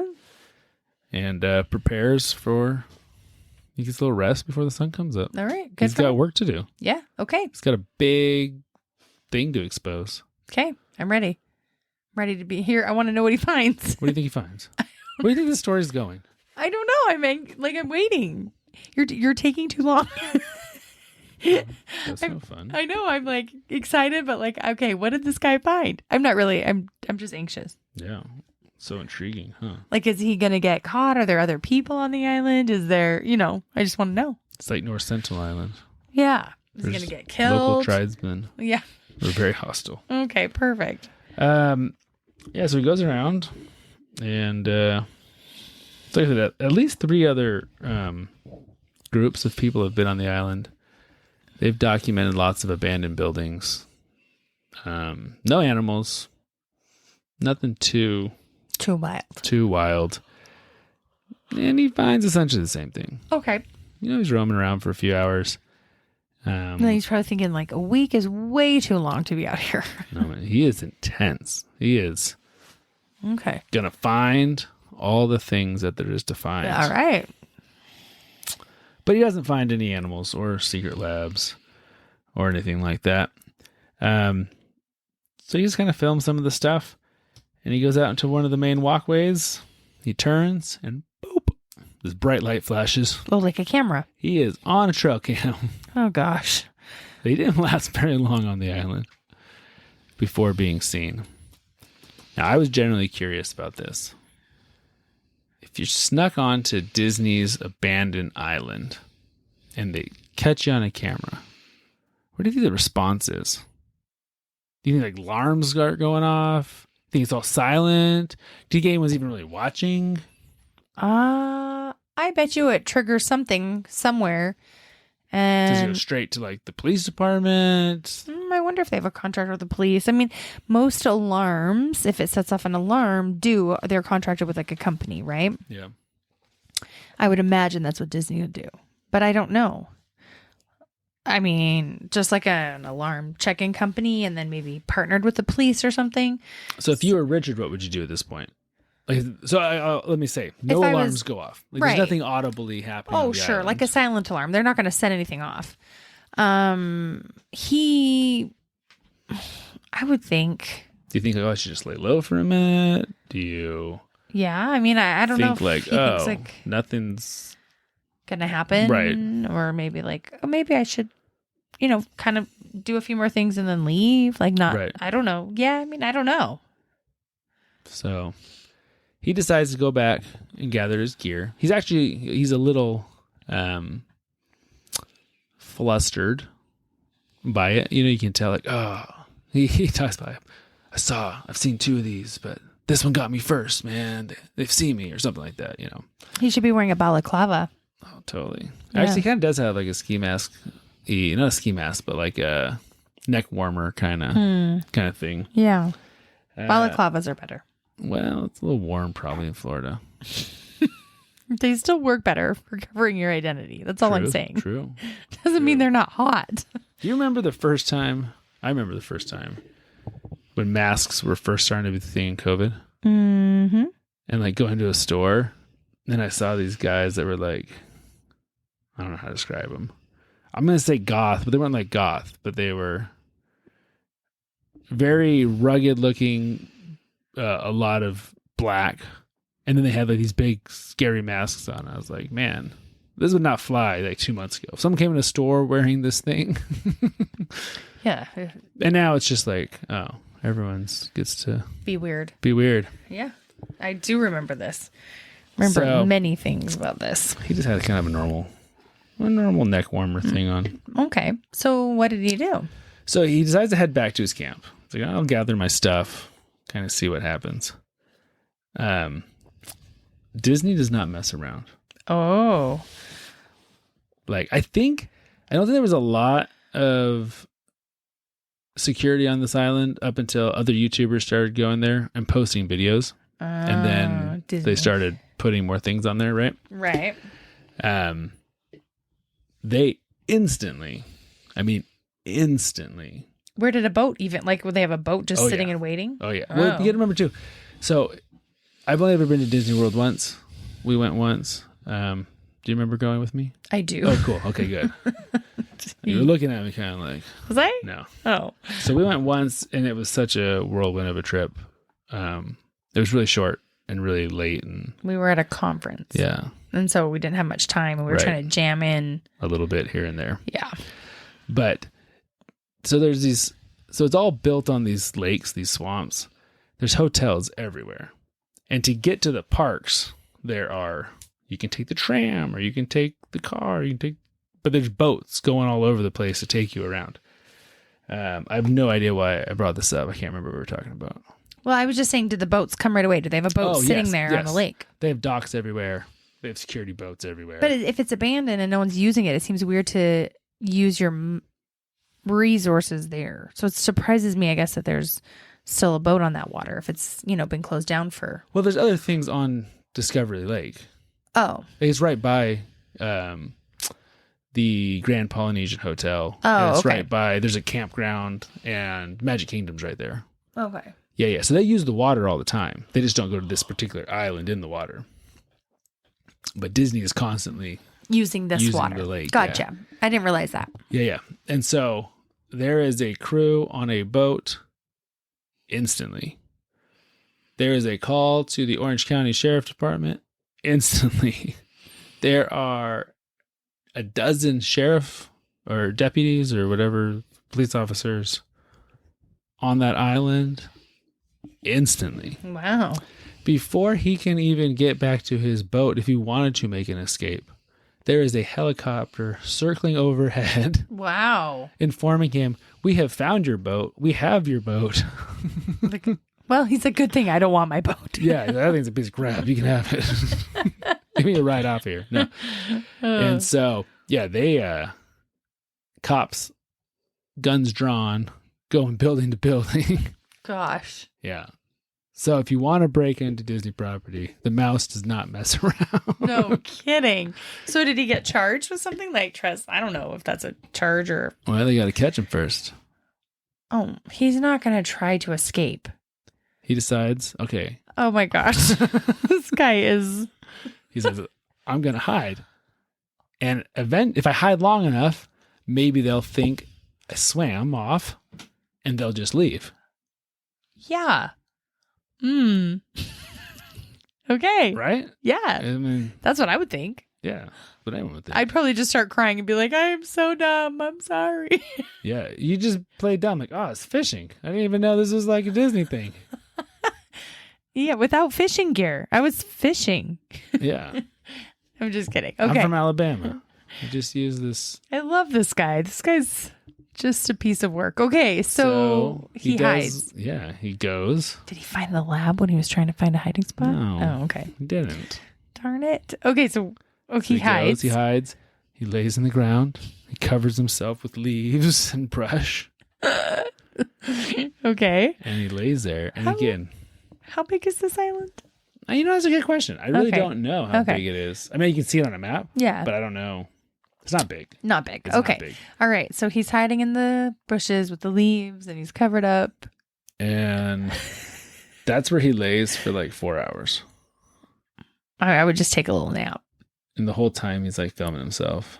And prepares for, he gets a little rest before the sun comes up. All right. Good. He's got work to do. Yeah. Okay. He's got a big thing to expose. Okay. I'm ready. I'm ready to be here. I want to know what he finds. What do you think he finds? Where do you think the story's going? I don't know. I'm waiting. You're taking too long. That's no fun. I know. I'm like excited, but like, okay, what did this guy find? I'm not really. I'm just anxious. Yeah. So intriguing, huh? Like, is he gonna get caught? Are there other people on the island? Is there? I just want to know. It's like North Central Island. Yeah. Is he There's gonna get killed? Local tribesmen. Yeah. They're very hostile. Okay. Perfect. Yeah, so he goes around and it's like that. At least 3 other groups of people have been on the island. They've documented lots of abandoned buildings. No animals. Nothing too wild. And he finds essentially the same thing. Okay. He's roaming around for a few hours. And then he's probably thinking like a week is way too long to be out here. No, man, he is intense. He is Okay. gonna find all the things that there is to find. All right. But he doesn't find any animals or secret labs or anything like that. So he just kind of films some of the stuff, and he goes out into one of the main walkways. He turns, and boop, this bright light flashes. Oh, like a camera. He is on a trail cam. Oh gosh. He didn't last very long on the island before being seen. Now, I was generally curious about this. If you snuck onto Disney's abandoned island and they catch you on a camera, what do you think the response is? Do you think like alarms start going off? Think it's all silent? Do you think anyone's even really watching? I bet you it triggers something somewhere. Does it go And straight to like the police department? I wonder if they have a contract with the police. I mean, most alarms, if it sets off an alarm, they're contracted with like a company, right? Yeah. I would imagine that's what Disney would do, but I don't know. I mean, just like an alarm checking company and then maybe partnered with the police or something. So if you were Richard, what would you do at this point? Like, so let me say, no If I alarms was- go off. Like, Right. There's nothing audibly happening. on Oh, the sure. island. Like a silent alarm. They're not going to set anything off. I would think, Do you think like, I should just lay low for a minute? Do you yeah. I mean, I don't know think if like, he thinks like nothing's going to happen. Right. Or maybe like, oh, maybe I should, kind of do a few more things and then leave. Like not, Right. I don't know. Yeah. I mean, I don't know. So he decides to go back and gather his gear. He's a little flustered by it. You can tell like, oh, He talks about, I've seen 2 of these, but this one got me first, man. They've seen me or something like that, you know. He should be wearing a balaclava. Oh, totally. Yeah. Actually, he kind of does have like a ski mask. Not a ski mask, but like a neck warmer kind of thing. Yeah. Balaclavas are better. Well, it's a little warm probably in Florida. They still work better for covering your identity. That's all I'm saying. True. Doesn't mean they're not hot. Do you remember the first time? I remember the first time when masks were first starting to be the thing in COVID. Mm-hmm. And like going to a store, and I saw these guys that were like, I don't know how to describe them. I'm going to say goth, but they weren't like goth, but they were very rugged looking, a lot of black. And then they had like these big scary masks on. I was like, man, this would not fly like 2 months ago. If someone came in a store wearing this thing. Yeah. And now it's just like, oh, everyone gets to Be weird. be weird. Yeah. I do remember this. Remember many things about this. He just had kind of a normal neck warmer thing on. Okay. So what did he do? So he decides to head back to his camp. He's like, I'll gather my stuff, kind of see what happens. Disney does not mess around. Oh. Like, I don't think there was a lot of security on this island up until other YouTubers started going there and posting videos. And then Disney. they started putting more things on there, right? Right. They instantly. Where did a boat even, like, would they have a boat just sitting yeah. and waiting? Oh, yeah. Well, you got to remember, too. So, I've only ever been to Disney World once. We went once. Do you remember going with me? I do. Oh, cool. Okay, good. You were looking at me kind of like... Was I? No. Oh. So, we went once, and it was such a whirlwind of a trip. It was really short and really late. And We were at a conference. yeah. And so we didn't have much time, and we were trying to jam in. A little bit here and there. Yeah. But... So it's all built on these lakes, these swamps. There's hotels everywhere. And to get to the parks, you can take the tram or you can take the car, but there's boats going all over the place to take you around. I have no idea why I brought this up. I can't remember what we were talking about. Well, I was just saying, did the boats come right away? Do they have a boat sitting there on the lake? They have docks everywhere. They have security boats everywhere. But if it's abandoned and no one's using it, it seems weird to use your resources there. So it surprises me, I guess, that there's still a boat on that water if it's, been closed down for... Well, there's other things on Discovery Lake. Oh. It's right by the Grand Polynesian Hotel. Oh, and it's okay. right by, there's a campground and Magic Kingdom's right there. Okay. Yeah. So they use the water all the time. They just don't go to this particular island in the water. But Disney is constantly using water. The lake. Gotcha. Yeah. I didn't realize that. Yeah. And so there is a crew on a boat instantly. There is a call to the Orange County Sheriff Department instantly. There are a dozen sheriff or deputies or whatever, police officers on that island instantly. Wow. Before he can even get back to his boat, if he wanted to make an escape, there is a helicopter circling overhead. Wow. Informing him, we have found your boat. We have your boat. Well, he's a good thing I don't want my boat. Yeah, that thing's a piece of crap. You can have it. Give me a ride off here. No. And so, yeah, they, cops, guns drawn, going building to building. Gosh. Yeah. So if you want to break into Disney property, the mouse does not mess around. No kidding. So did he get charged with something like trust? I don't know if that's a charge or... Well, they got to catch him first. Oh, he's not going to try to escape. He decides, okay. Oh my gosh. This guy is... He says, I'm going to hide. And if I hide long enough, maybe they'll think I swam off and they'll just leave. Yeah. Okay. Right? Yeah. I mean, that's what I would think. Yeah. But anyone would think. I'd probably just start crying and be like, I'm so dumb. I'm sorry. Yeah. You just play dumb. Like, oh, it's fishing. I didn't even know this was like a Disney thing. Yeah. Without fishing gear. I was fishing. Yeah. I'm just kidding. Okay. I'm from Alabama. I just use this. I love this guy. This guy's Just a piece of work. Okay, so he hides. Yeah, he goes. Did he find the lab when he was trying to find a hiding spot? No. Oh, okay. He didn't. Darn it. Okay, so he hides. He hides. He lays in the ground. He covers himself with leaves and brush. Okay. And he lays there. And again, how big is this island? That's a good question. I really don't know how big it is. I mean, you can see it on a map. Yeah. But I don't know. It's not big. Not big. It's okay. Not big. All right. So he's hiding in the bushes with the leaves and he's covered up. And that's where he lays for like 4 hours. I would just take a little nap. And the whole time he's like filming himself.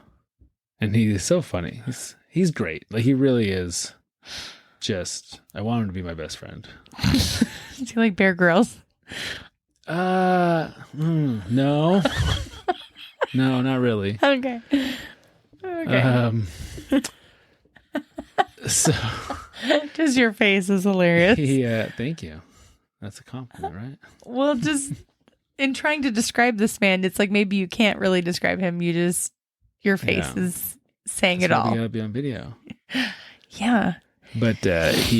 And he's so funny. He's great. Like he really is just, I want him to be my best friend. Is he like Bear Grylls? No. No, not really. Okay. So just your face is hilarious. Thank you. That's a compliment, right? Well, just in trying to describe this man, it's like maybe you can't really describe him. Your face is saying it all. You gotta be on video. Yeah. But there's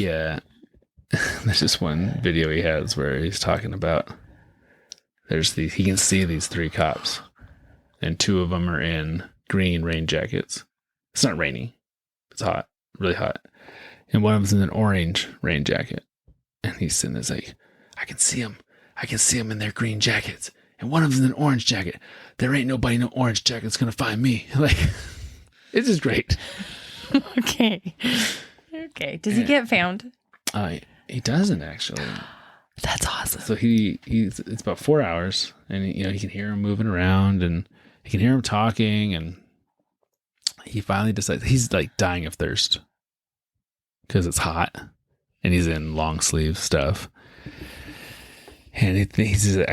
this one video he has where he's talking about he can see these 3 cops and 2 of them are in green rain jackets. It's not rainy. It's hot, really hot. And one of them's in an orange rain jacket. And he's sitting there like, I can see them. I can see them in their green jackets. And one of them's in an orange jacket. There ain't nobody in an orange jacket that's going to find me. Like, it's just great. Okay. Okay. Does he get found? He doesn't actually. That's awesome. So it's about 4 hours, and he can hear him moving around, and he can hear him talking, and he finally decides he's like dying of thirst because it's hot, and he's in long sleeve stuff, and he says,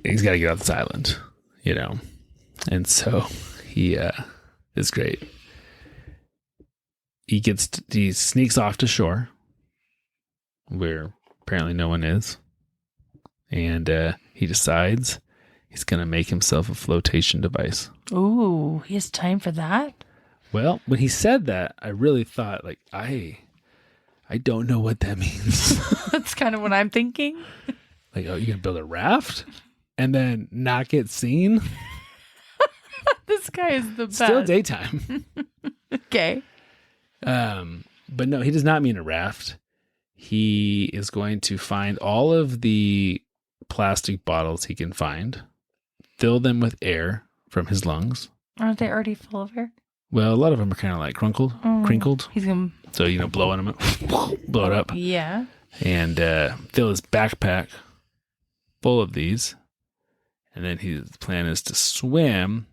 he's got to get off this island, and so he is great. He sneaks off to shore, where apparently no one is. And he decides he's going to make himself a flotation device. Ooh, he has time for that? Well, when he said that, I really thought, like, I don't know what that means. That's kind of what I'm thinking. Like, oh, you're going to build a raft and then not get seen? This guy is the best. Still daytime. Okay. But no, he does not mean a raft. He is going to find all of the plastic bottles he can find, fill them with air from his lungs. Aren't they already full of air? Well, a lot of them are kind of like crinkled. He's gonna... So, blowing them up, blow it up. Yeah. And fill his backpack full of these. And then his plan is to swim.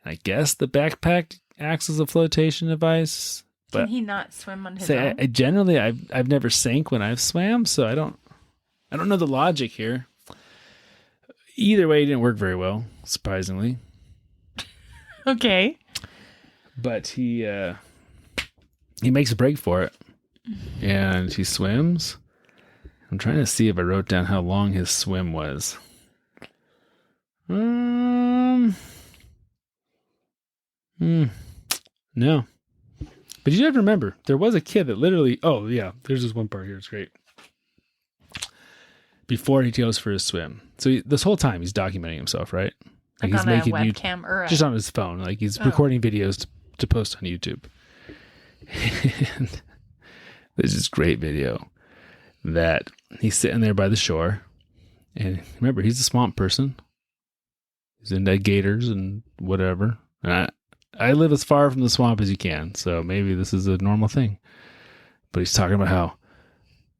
And I guess the backpack acts as a flotation device. Can he not swim on his own? I've never sank when I've swam, so I don't know the logic here. Either way, it didn't work very well, surprisingly. Okay. But he makes a break for it, and he swims. I'm trying to see if I wrote down how long his swim was. No. But you have to remember, there was a kid that literally, oh yeah, there's this one part here, it's great. Before he goes for his swim. So this whole time he's documenting himself, right? Like he's on a webcam or just on his phone. Like he's recording videos to post on YouTube. And there's this great video that he's sitting there by the shore. And remember, he's a swamp person. He's into gators and whatever. And I live as far from the swamp as you can, so maybe this is a normal thing. But he's talking about how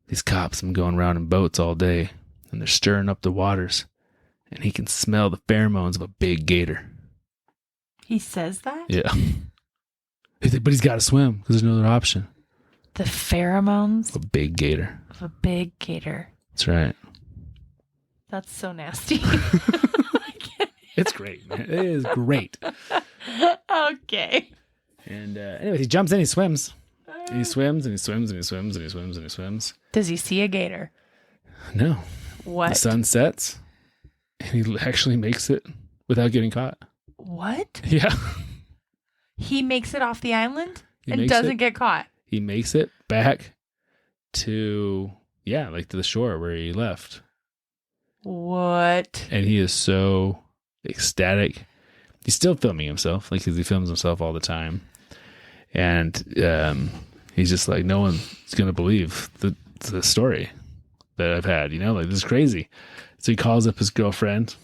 these cops have been going around in boats all day, and they're stirring up the waters, and he can smell the pheromones of a big gator. He says that? Yeah. But he's got to swim, because there's no other option. The pheromones? Of a big gator. Of a big gator. That's right. That's so nasty. It's great, man. It is great. Okay. And anyway, he jumps in, he swims. And he swims, and he swims, and he swims, and he swims, and he swims. Does he see a gator? No. What? The sun sets, and he actually makes it without getting caught. What? Yeah. He makes it off the island and doesn't get caught. he makes it back to to the shore where he left. What? And he is so ecstatic. He's still filming himself, like, because he films himself all the time. And he's just like, no one's going to believe the story that I've had, like, this is crazy. So he calls up his girlfriend.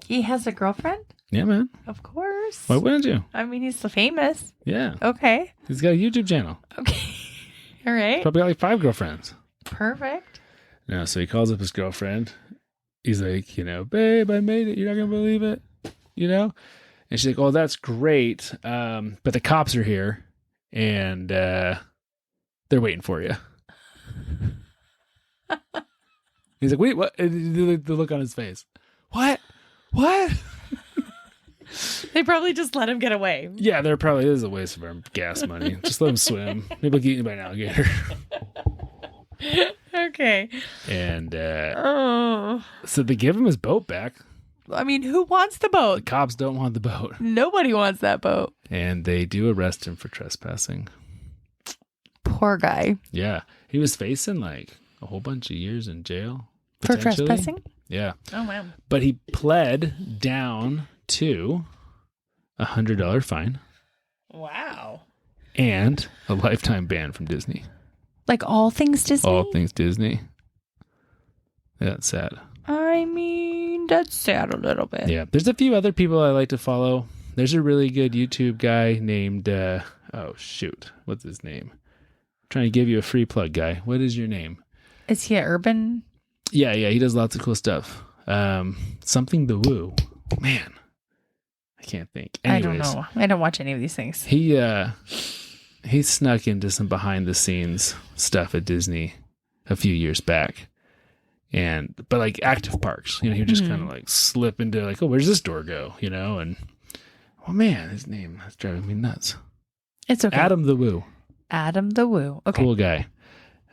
He has a girlfriend? Yeah, man. Of course. Why wouldn't you? I mean, he's so famous. Yeah. Okay. He's got a YouTube channel. Okay. All right. Probably got like 5 girlfriends. Perfect. No, so he calls up his girlfriend. He's like, babe, I made it. You're not going to believe it. And she's like, oh, that's great. But the cops are here and they're waiting for you. He's like, wait, what? And the look on his face. What? They probably just let him get away. Yeah, there probably is a waste of our gas money. Just let him swim. Maybe he'll get eaten by an alligator. Okay. And so they give him his boat back. I mean, who wants the The boat? cops don't want the boat. Nobody wants that boat. And they do arrest him for trespassing. Poor guy. Yeah. He was facing like a whole bunch of years in jail. For potentially. trespassing? Yeah. Oh, wow. But he pled down to $100 fine. Wow. And a lifetime ban from Disney. Like all things Disney? All things Disney. Yeah, that's sad. I mean, that's sad a little bit. Yeah. There's a few other people I like to follow. There's a really good YouTube guy named, what's his name? I'm trying to give you a free plug, guy. What is your name? Is he urban? Yeah. He does lots of cool stuff. Something the Woo. Man, I can't think. Anyways, I don't know. I don't watch any of these things. He snuck into some behind the scenes stuff at Disney a few years back. But like active parks, he would just kind of like slip into like, oh, where's this door go? And oh man, his name is driving me nuts. It's okay. Adam the Woo. Adam the Woo. Okay. Cool guy.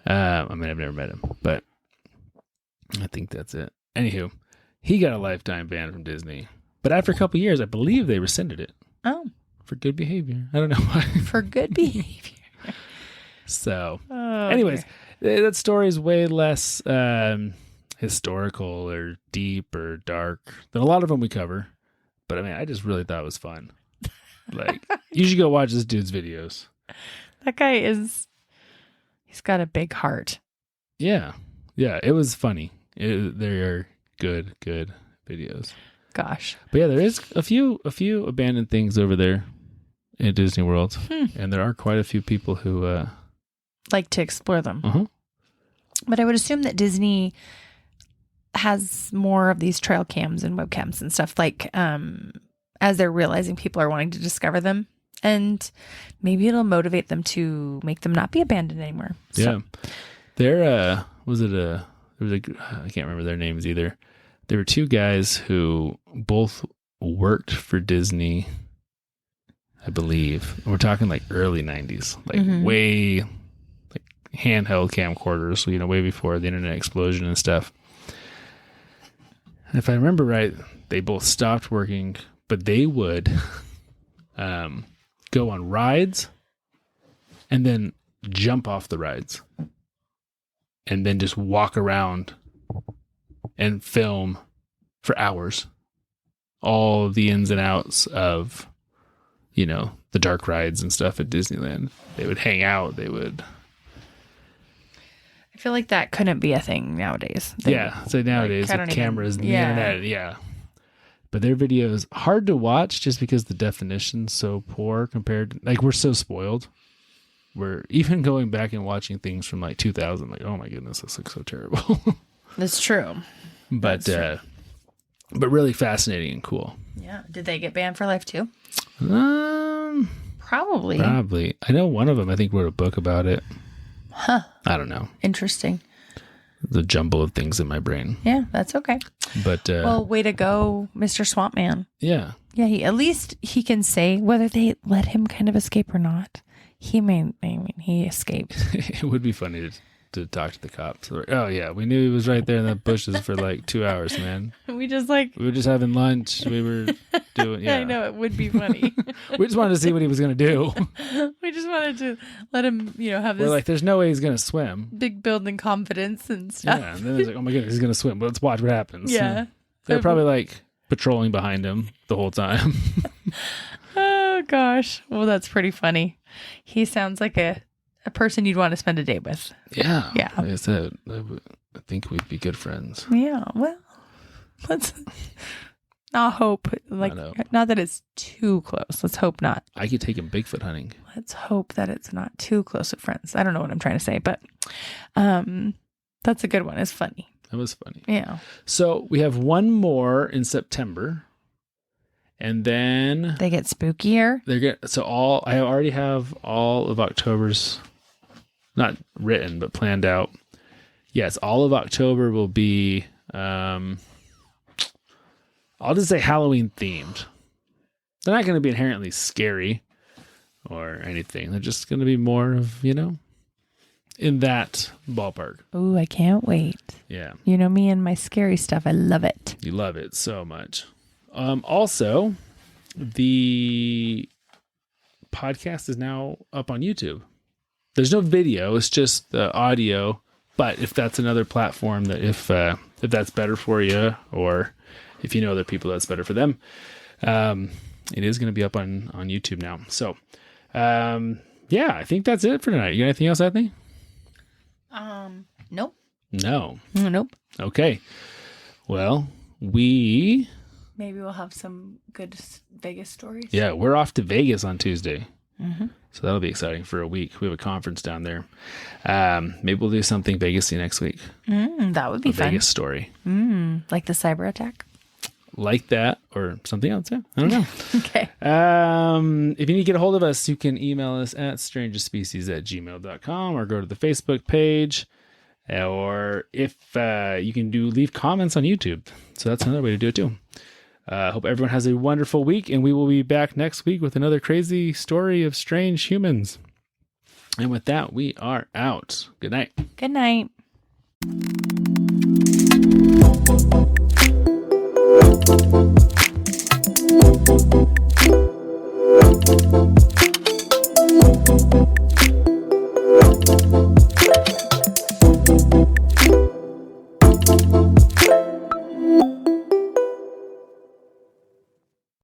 I've never met him, but I think that's it. Anywho, he got a lifetime ban from Disney, but after a couple years, I believe they rescinded it. Oh. For good behavior. I don't know why. For good behavior. So, anyways, that story is way less historical or deep or dark than a lot of them we cover. But I mean, I just really thought it was fun. Like, you should go watch this dude's videos. That guy he's got a big heart. Yeah. Yeah, it was funny. They're good videos. Gosh. But yeah, there is a few abandoned things over there in Disney World. And there are quite a few people who like to explore them. Uh-huh. But I would assume that Disney has more of these trail cams and webcams and stuff, like as they're realizing people are wanting to discover them, and maybe it'll motivate them to make them not be abandoned anymore. Yeah. There I can't remember their names either. There were 2 guys who both worked for Disney, I believe. We're talking like early 90s, like way like handheld camcorders, way before the internet explosion and stuff. And if I remember right, they both stopped working, but they would go on rides and then jump off the rides and then just walk around and film for hours all the ins and outs of, the dark rides and stuff at Disneyland. They would hang out. They would. I feel like that couldn't be a thing nowadays. So nowadays with cameras and the internet, But their videos, hard to watch just because the definition's so poor compared to, like, we're so spoiled. We're even going back and watching things from like 2000, like, oh my goodness, this looks so terrible. That's true. But really fascinating and cool. Yeah. Did they get banned for life too? Probably. Probably. I know one of them, I think, wrote a book about it. Huh. I don't know. Interesting. The jumble of things in my brain. Yeah, that's okay. But well, way to go, Mr. Swamp Man. Yeah. Yeah, at least he can say whether they let him kind of escape or not. He he escaped. It would be funny to talk to the cops. Oh yeah, we knew he was right there in the bushes for like 2 hours, man. We just like We were just having lunch. We were doing. Yeah, I know it would be funny. We just wanted to see what he was going to do. We just wanted to let him, have We're this like, there's no way he's going to swim. big building confidence and stuff. Yeah, and then it's like, oh my goodness, he's going to swim. But let's watch what happens. Yeah. They're probably like patrolling behind him the whole time. Oh gosh. Well, that's pretty funny. He sounds like a person you'd want to spend a day with. Yeah. Yeah. Like I said, I think we'd be good friends. Yeah. Well, let's not hope. Like, I know. not that it's too close. Let's hope not. I could take him Bigfoot hunting. Let's hope that it's not too close of friends. I don't know what I'm trying to say, but that's a good one. It's funny. That was funny. Yeah. So we have one more in September. And then They get spookier. I already have all of October's, not written, but planned out. Yes, all of October will be, I'll just say Halloween themed. They're not going to be inherently scary or anything. They're just going to be more of, in that ballpark. Oh, I can't wait. Yeah. You know me and my scary stuff. I love it. You love it so much. Also, the podcast is now up on YouTube. There's no video; it's just the audio. But if that's another platform that if that's better for you, or if you know other people that's better for them, it is going to be up on YouTube now. So, yeah, I think that's it for tonight. You got anything else, Anthony? Nope. No. Nope. Okay. Well, Maybe we'll have some good Vegas stories. Yeah, we're off to Vegas on Tuesday. Mm-hmm. So that'll be exciting for a week. We have a conference down there. Maybe we'll do something Vegas-y next week. That would be fun. Vegas story. Like the cyber attack? Like that or something else. Yeah, I don't know. Okay. If you need to get a hold of us, you can email us at strangestspecies@gmail.com or go to the Facebook page. Or if you can leave comments on YouTube. So that's another way to do it too. Hope everyone has a wonderful week, and we will be back next week with another crazy story of strange humans. And with that, we are out. Good night. Good night.